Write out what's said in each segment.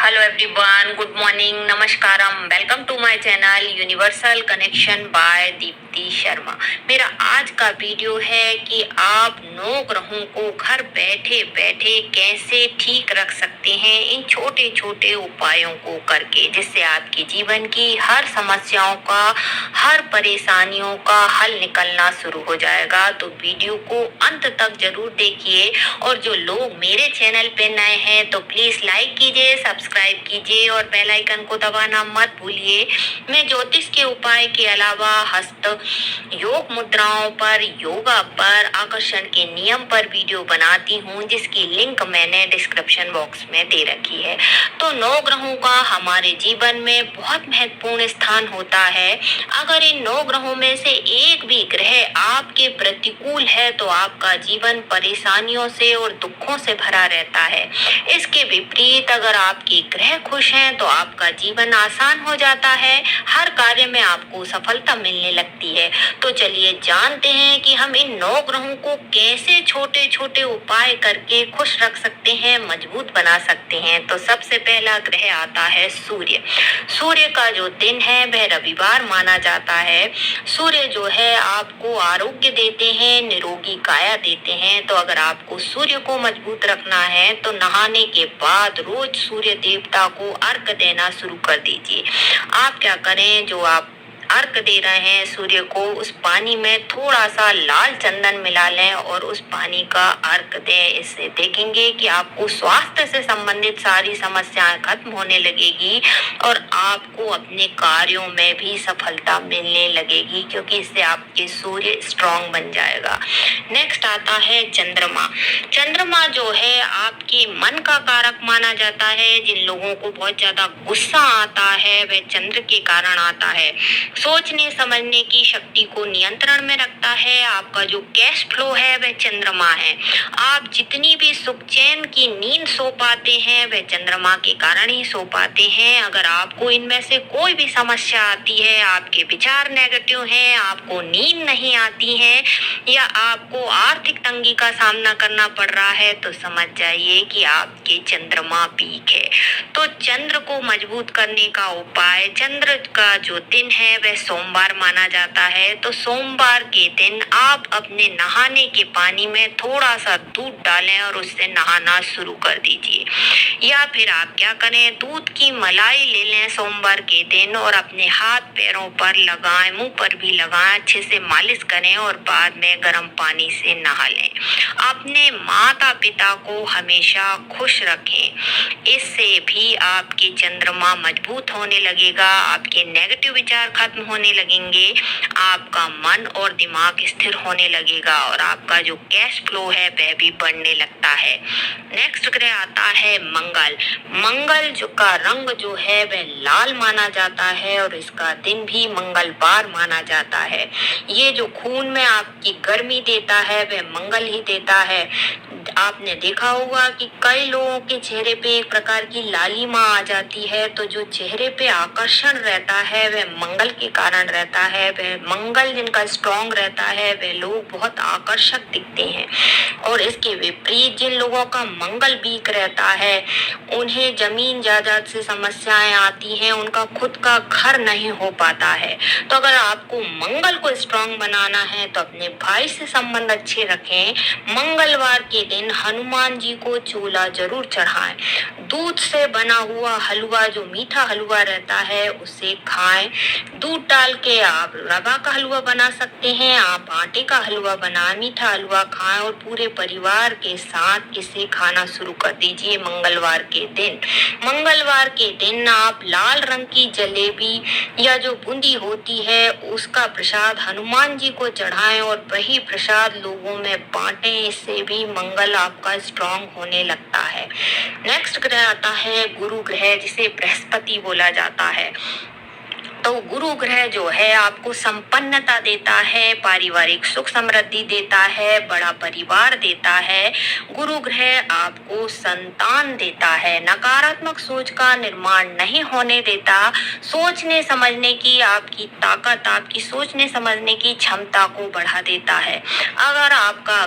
Hello everyone, good morning, namaskaram, welcome to my channel universal connection by Deepti Sharma. मेरा आज का video है कि आप 9 ग्रहों को घर बैठे बैठे कैसे ठीक रख सकते हैं इन छोटे छोटे उपायों को करके, जिससे आपके जीवन की हर समस्याओं का, हर परेशानियों का हल निकलना शुरू हो जाएगा। तो वीडियो को अंत तक जरूर देखिए और जो लोग मेरे चैनल पे नए हैं तो प्लीज लाइक कीजिए, सब्सक्राइब कीजिए और बेल आइकन को दबाना मत भूलिए। मैं ज्योतिष के उपाय के अलावा हस्त योग मुद्राओं पर, योगा पर, आकर्षण के नियम पर वीडियो बनाती हूँ, जिसकी लिंक मैंने डिस्क्रिप्शन बॉक्स में दे रखी है। तो 9 ग्रहों का हमारे जीवन में बहुत महत्वपूर्ण स्थान होता है। अगर इन 9 ग्रहों में से एक भी ग्रह आपके प्रतिकूल है तो आपका जीवन परेशानियों से और दुखों से भरा रहता है। इसके विपरीत अगर आपके ग्रह खुश हैं तो आपका जीवन आसान हो जाता है, हर कार्य में आपको सफलता मिलने लगती है। तो चलिए जानते हैं कि हम इन 9 ग्रहों को कैसे छोटे छोटे उपाय करके खुश रख सकते हैं, मजबूत बना सकते हैं। तो सबसे पहला ग्रह आता है सूर्य। सूर्य का जो दिन है वह रविवार माना जाता है। सूर्य जो है आपको आरोग्य देते हैं, निरोगी काया देते हैं। तो अगर आपको सूर्य को मजबूत रखना है तो नहाने के बाद रोज सूर्य देवता को अर्घ देना शुरू कर दीजिए। आप क्या करें, जो आप अर्घ दे रहे हैं सूर्य को, उस पानी में थोड़ा सा लाल चंदन मिला लें और उस पानी का अर्घ दें। इससे देखेंगे कि आपको स्वास्थ्य से संबंधित सारी समस्याएं खत्म होने लगेगी और आपको अपने कार्यों में भी सफलता मिलने लगेगी, क्योंकि इससे आपके सूर्य स्ट्रांग बन जाएगा। नेक्स्ट आता है चंद्रमा। चंद्रमा जो है आपके मन का कारक माना जाता है। जिन लोगों को बहुत ज्यादा गुस्सा आता है वह चंद्र के कारण आता है। सोचने समझने की शक्ति को नियंत्रण में रखता है। आपका जो कैश फ्लो है वह चंद्रमा है। आप जितनी भी सुख चैन की नींद सो पाते हैं वह चंद्रमा के कारण ही सो पाते हैं। अगर आपको इनमें से कोई भी समस्या आती है, आपके विचार नेगेटिव हैं, आपको नींद नहीं आती है या आपको आर्थिक तंगी का सामना करना पड़ रहा है, तो समझ जाइए कि आपके चंद्रमा वीक है। तो चंद्र को मजबूत करने का उपाय, चंद्र का जो दिन है वह सोमवार माना जाता है। तो सोमवार के दिन आप अपने नहाने के पानी में थोड़ा सा दूध डालें और उससे नहाना शुरू कर दीजिए। या फिर आप क्या करें, दूध की मलाई ले लें सोमवार के दिन और अपने हाथ पैरों पर लगाएं, मुंह पर भी लगाएं, अच्छे से मालिश करें और बाद में गर्म पानी से नहा लें। अपने माता पिता को हमेशा खुश रखें, इससे भी आपके चंद्रमा मजबूत होने लगेगा, आपके नेगेटिव विचार खत्म होने लगेंगे, आपका मन और दिमाग स्थिर होने लगेगा और आपका जो कैश फ्लो है वह भी बढ़ने लगता है। नेक्स्ट ग्रह आता है मंगल। मंगल जो का रंग जो है वह लाल माना जाता है और इसका दिन भी मंगलवार माना जाता है। ये जो खून में आपकी गर्मी देता है वह मंगल ही देता है। आपने देखा होगा कि कई लोगों के चेहरे पे एक प्रकार की लालिमा आ जाती है, तो जो चेहरे पे आकर्षण रहता है वह मंगल के कारण रहता है। वह मंगल जिनका स्ट्रांग रहता है वह लोग बहुत आकर्षक दिखते हैं और इसके विपरीत जिन लोगों का मंगल वीक रहता है उन्हें जमीन जायदाद से समस्याएं आती हैं, उनका खुद का घर नहीं हो पाता है। तो अगर आपको मंगल को स्ट्रांग बनाना है तो अपने भाई से संबंध अच्छे रखें। मंगलवार के दिन हनुमान जी को चूल्हा जरूर चढ़ाएं। दूध से बना हुआ हलवा, जो मीठा हलवा रहता है, उसे खाएं। दूध डाल के आप रवा का हलवा बना सकते हैं, आप आटे का हलवा बनाएं, मीठा हलवा खाएं और पूरे परिवार के साथ इसे खाना शुरू कर दीजिए मंगलवार के दिन। मंगलवार के दिन आप लाल रंग की जलेबी या जो बूंदी होती है उसका प्रसाद हनुमान जी को चढ़ाएं और वही प्रसाद लोगों में बांटें। इससे भी मंगल आपका स्ट्रांग होने लगता है। नेक्स्ट ग्रह आता है गुरु ग्रह, जिसे बृहस्पति बोला जाता है। तो गुरु ग्रह जो है आपको संपन्नता देता है, पारिवारिक सुख समृद्धि देता है, बड़ा परिवार देता है। गुरु ग्रह आपको संतान देता है, नकारात्मक सोच का निर्माण नहीं होने देता, सोचने समझने की आपकी ताकत, आपकी सोचने समझने की क्षमता को बढ़ा देता है। अगर आपका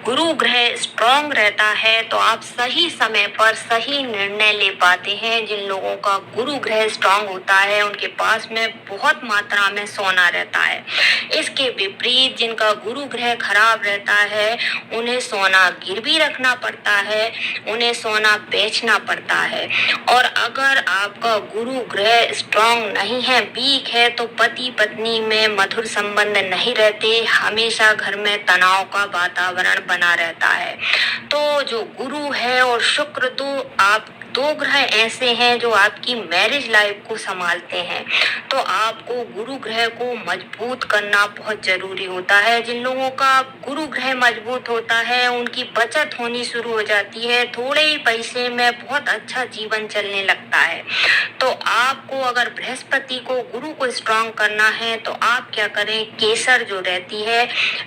गुरु ग्रह स्ट्रॉन्ग रहता है तो आप सही समय पर सही निर्णय ले पाते हैं। जिन लोगों का गुरु ग्रह स्ट्रॉन्ग होता है उनके पास में बहुत मात्रा में सोना रहता है। इसके विपरीत जिनका गुरु ग्रह खराब रहता है उन्हें सोना गिरवी रखना पड़ता है, उन्हें सोना बेचना पड़ता है। और अगर आपका गुरु ग्रह स्ट्रॉन्ग नहीं है, वीक है, तो पति पत्नी में मधुर संबंध नहीं रहते, हमेशा घर में तनाव का वातावरण बना रहता है। तो जो गुरु है और शुक्र, तो आप दो ग्रह ऐसे हैं जो आपकी मैरिज लाइफ को संभालते हैं। तो आपको गुरु ग्रह को मजबूत करना बहुत जरूरी होता है। जिन लोगों का गुरु ग्रह मजबूत होता है उनकी बचत होनी शुरू हो जाती है, थोड़े ही पैसे में बहुत अच्छा जीवन चलने लगता है। तो आपको अगर बृहस्पति को, गुरु को स्ट्रॉन्ग करना है तो आप क्या करें, केसर जो रहती है,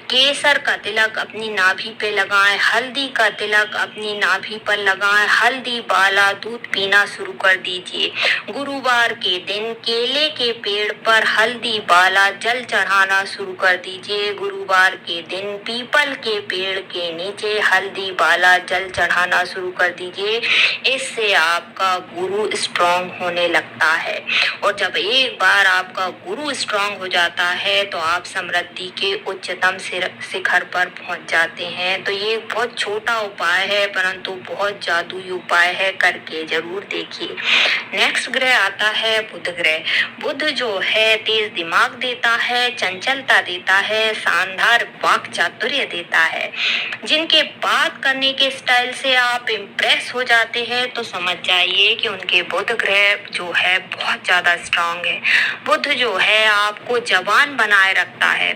केसर का तिलक अपनी नाभि पे लगाएं, हल्दी का तिलक अपनी नाभि पर लगाएं, हल्दी बाला दूध पीना शुरू कर दीजिए। गुरुवार के दिन केले के पेड़ पर हल्दी बाला जल चढ़ाना शुरू कर दीजिए। गुरुवार के दिन पीपल के पेड़ के नीचे हल्दी बाला जल चढ़ाना शुरू कर दीजिए। इससे आपका गुरु स्ट्रॉन्ग होने लगता है। और जब एक बार आपका गुरु स्ट्रॉन्ग हो जाता है तो आप समृद्धि के उच्चतम शिखर पर पहुंच जाते हैं। तो ये बहुत छोटा उपाय है परंतु बहुत जादुई उपाय है, करके जरूर देखिए। नेक्स्ट ग्रह आता है बुध ग्रह। बुध जो है तेज दिमाग देता है, चंचलता देता है, शानदार वाक चातुर्य देता है। जिनके बात करने के स्टाइल से आप इम्प्रेस हो जाते हैं तो समझ जाइए कि उनके बुध ग्रह जो है बहुत ज्यादा स्ट्रांग है। बुध जो है आपको जवान बनाए रखता है।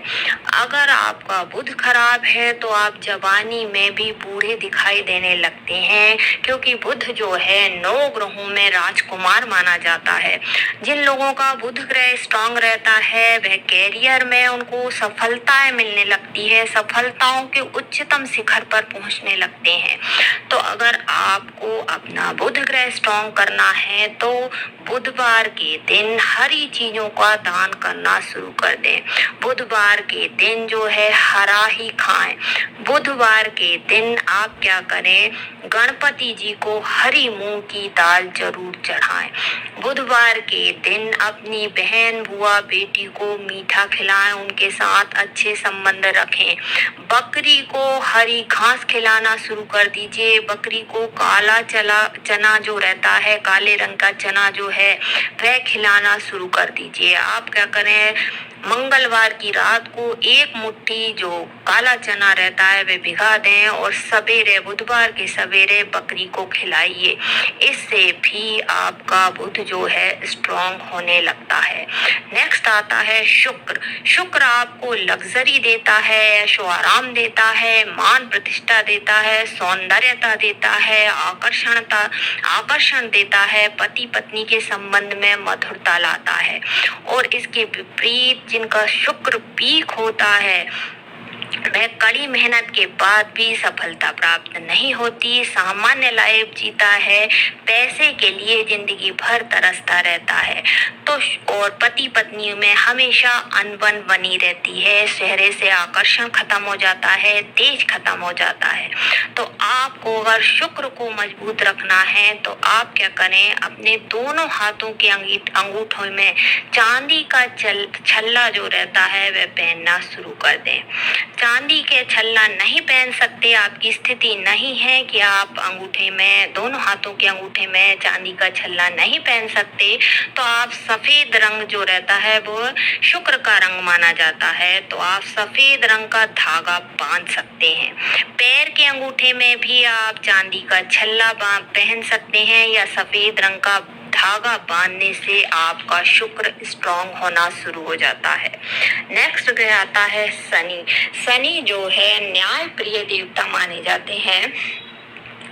अगर आपका बुध खराब है तो आप जवानी में भी बूढ़े दिखाई देने लगते हैं, क्योंकि बुध जो है 9 ग्रहों में राजकुमार माना जाता है। जिन लोगों का बुध ग्रह स्ट्रांग रहता है वह कैरियर में उनको सफलताएं मिलने लगती है, सफलताओं के उच्चतम शिखर पर पहुंचने लगते हैं। तो अगर आपको अपना बुध ग्रह स्ट्रांग करना है तो बुधवार के दिन हरी चीजों का दान करना शुरू कर दें। बुधवार के दिन जो है हरा ही खाएं। बुधवार के दिन आप क्या करें, गणपति जी को हरी मूंग की दाल जरूर चढ़ाएं। बुधवार के दिन अपनी बहन, बुआ, बेटी को मीठा खिलाएं, उनके साथ अच्छे संबंध रखें। बकरी को हरी घास खिलाना शुरू कर दीजिए। बकरी को काला चना जो रहता है, काले रंग का चना जो है वह खिलाना शुरू कर दीजिए। आप क्या करें, मंगलवार की रात को 1 मुट्ठी जो काला चना रहता है वे भिगा दें और सवेरे, बुधवार के सवेरे बकरी को खिलाइए। इससे भी आपका बुध जो है स्ट्रॉन्ग होने लगता है। नेक्स्ट आता है शुक्र। शुक्र आपको लग्जरी देता है, ऐशो आराम देता है, मान प्रतिष्ठा देता है, सौंदर्यता देता है, आकर्षण देता है, पति पत्नी के संबंध में मधुरता लाता है। और इसके विपरीत जिनका शुक्र वीक होता है वह कड़ी मेहनत के बाद भी सफलता प्राप्त नहीं होती, सामान्य लाइफ जीता है, पैसे के लिए जिंदगी भर तरसता रहता है। तो और पति पत्नी में हमेशा अनबन बनी रहती है, चेहरे से आकर्षण खत्म हो जाता है, तेज खत्म हो जाता है। तो आपको अगर शुक्र को मजबूत रखना है तो आप क्या करें, अपने दोनों हाथों के अंगूठों में चांदी का छल्ला जो रहता है वह पहनना शुरू कर दें। चांदी के छल्ला नहीं पहन सकते, आपकी स्थिति नहीं है कि आप अंगूठे में, दोनों हाथों के अंगूठे में चांदी का छल्ला नहीं पहन सकते, तो आप सफेद रंग जो रहता है वो शुक्र का रंग माना जाता है, तो आप सफेद रंग का धागा बांध सकते हैं। पैर के अंगूठे में भी आप चांदी का छल्ला पहन सकते हैं या सफेद रंग का धागा बांधने से आपका शुक्र स्ट्रॉन्ग होना शुरू हो जाता है। नेक्स्ट ग्रह आता है शनि। शनि जो है न्याय प्रिय देवता माने जाते हैं।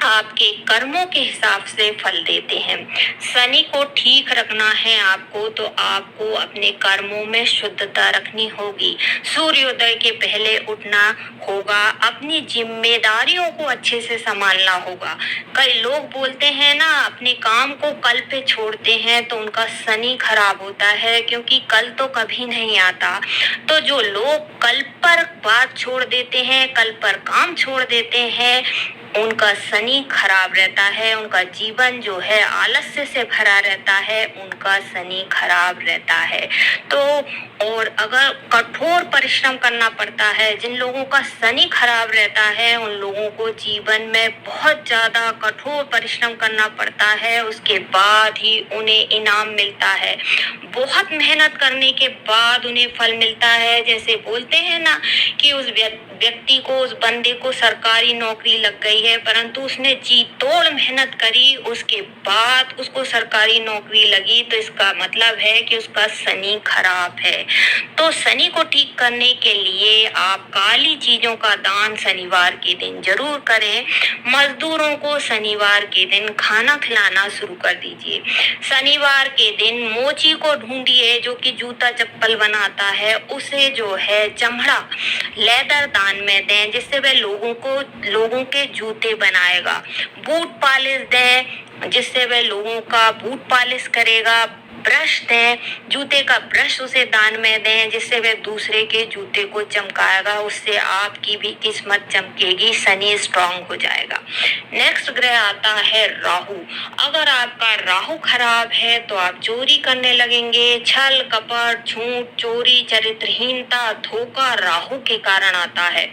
आपके कर्मों के हिसाब से फल देते हैं। शनि को ठीक रखना है आपको तो आपको अपने कर्मों में शुद्धता रखनी होगी। सूर्योदय के पहले उठना होगा। अपनी जिम्मेदारियों को अच्छे से संभालना होगा। कई लोग बोलते हैं ना, अपने काम को कल पे छोड़ते हैं तो उनका शनि खराब होता है, क्योंकि कल तो कभी नहीं आता। तो जो लोग कल पर बात छोड़ देते हैं, कल पर काम छोड़ देते हैं, उनका शनि खराब रहता है। उनका जीवन जो है आलस्य से भरा रहता है, उनका शनि खराब रहता है। तो और अगर कठोर परिश्रम करना पड़ता है, जिन लोगों का शनि खराब रहता है उन लोगों को जीवन में बहुत ज्यादा कठोर परिश्रम करना पड़ता है, उसके बाद ही उन्हें इनाम मिलता है। बहुत मेहनत करने के बाद उन्हें फल मिलता है। जैसे बोलते हैं ना कि उस व्यक्ति को, उस बंदे को सरकारी नौकरी लग गई है, परंतु उसने जी तोड़ मेहनत करी, उसके बाद उसको सरकारी नौकरी लगी, तो इसका मतलब है कि उसका शनि खराब है। तो शनि को ठीक करने के लिए आप काली चीजों का दान शनिवार के दिन जरूर करें। मजदूरों को शनिवार के दिन खाना खिलाना शुरू कर दीजिए। शनिवार के दिन मोची को ढूंढिए जो कि जूता चप्पल बनाता है, उसे जो है चमड़ा लेदर दान में दें, जिससे वह लोगों के जूते बनाएगा। बूट पॉलिश दें, जिससे वह लोगों का बूट पॉलिश करेगा। ब्रश दें, जूते का ब्रश उसे दान में दें, जिससे वह दूसरे के जूते को चमकाएगा। उससे आपकी भी किस्मत चमकेगी, शनि स्ट्रांग हो जाएगा। नेक्स्ट ग्रह आता है राहु। अगर आपका राहु खराब है तो आप चोरी करने लगेंगे। छल कपट, झूठ, चोरी, चरित्रहीनता, धोखा राहु के कारण आता है।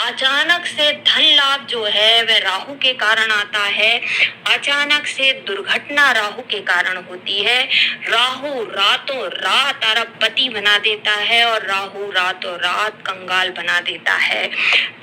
अचानक से धन लाभ जो है वह राहु के कारण आता है। अचानक से दुर्घटना राहु के कारण होती है। राहु रातों रात अरबपति बना देता है और राहु रातों रात कंगाल बना देता है।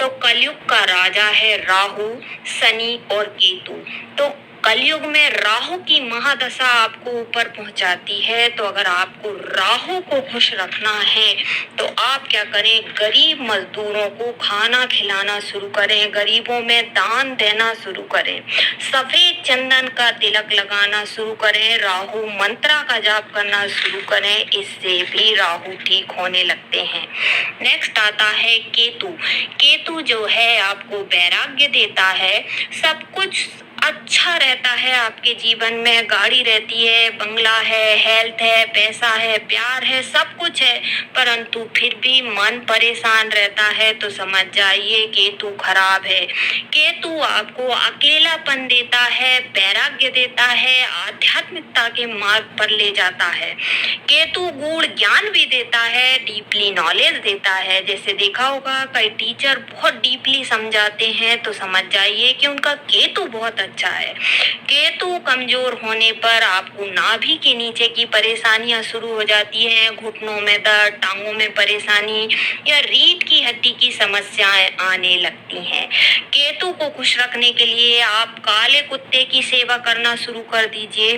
तो कलयुग का राजा है राहु, शनि और केतु। तो कलयुग में राहु की महादशा आपको ऊपर पहुंचाती है। तो अगर आपको राहु को खुश रखना है तो आप क्या करें, गरीब मजदूरों को खाना खिलाना शुरू करें, गरीबों में दान देना शुरू करें, सफेद चंदन का तिलक लगाना शुरू करें, राहु मंत्रा का जाप करना शुरू करें। इससे भी राहु ठीक होने लगते हैं। नेक्स्ट आता है केतु। केतु जो है आपको वैराग्य देता है। सब कुछ अच्छा रहता है आपके जीवन में, गाड़ी रहती है, बंगला है, हेल्थ है, पैसा है, प्यार है, सब कुछ है, परंतु फिर भी मन परेशान रहता है, तो समझ जाइए केतु खराब है। केतु आपको अकेलापन देता है, वैराग्य देता है, आध्यात्मिकता के मार्ग पर ले जाता है। केतु गूढ़ ज्ञान भी देता है, डीपली नॉलेज देता है। जैसे देखा होगा कई टीचर बहुत डीपली समझाते हैं, तो समझ जाइए कि उनका केतु बहुत अच्छा है। केतु कमजोर होने पर आपको नाभि के नीचे की परेशानियां शुरू हो जाती हैं, घुटनों में दर्द, टांगों में परेशानी या रीढ़ की हड्डी की समस्याएं आने लगती हैं। केतु को खुश रखने के लिए आप काले कुत्ते की सेवा करना शुरू कर दीजिए।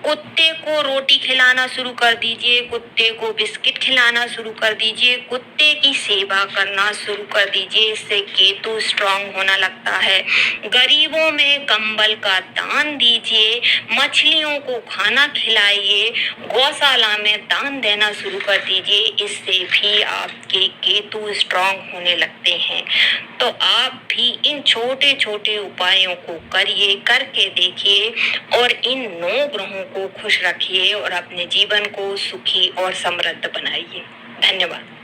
कुत्ते को रोटी खिलाना शुरू कर दीजिए, कुत्ते को बिस्किट खिलाना शुरू कर दीजिए, कुत्ते की सेवा करना शुरू कर दीजिए। इससे केतु स्ट्रांग होना लगता है। गरीबों में कंबल का दान दीजिए, मछलियों को खाना खिलाइए, गौशाला में दान देना शुरू कर दीजिए। इससे भी आपके केतु स्ट्रांग होने लगते हैं। तो आप भी इन छोटे छोटे उपायों को करिए, करके देखिए और इन 9 ग्रहों को खुश रखिए और अपने जीवन को सुखी और समृद्ध बनाइए। धन्यवाद।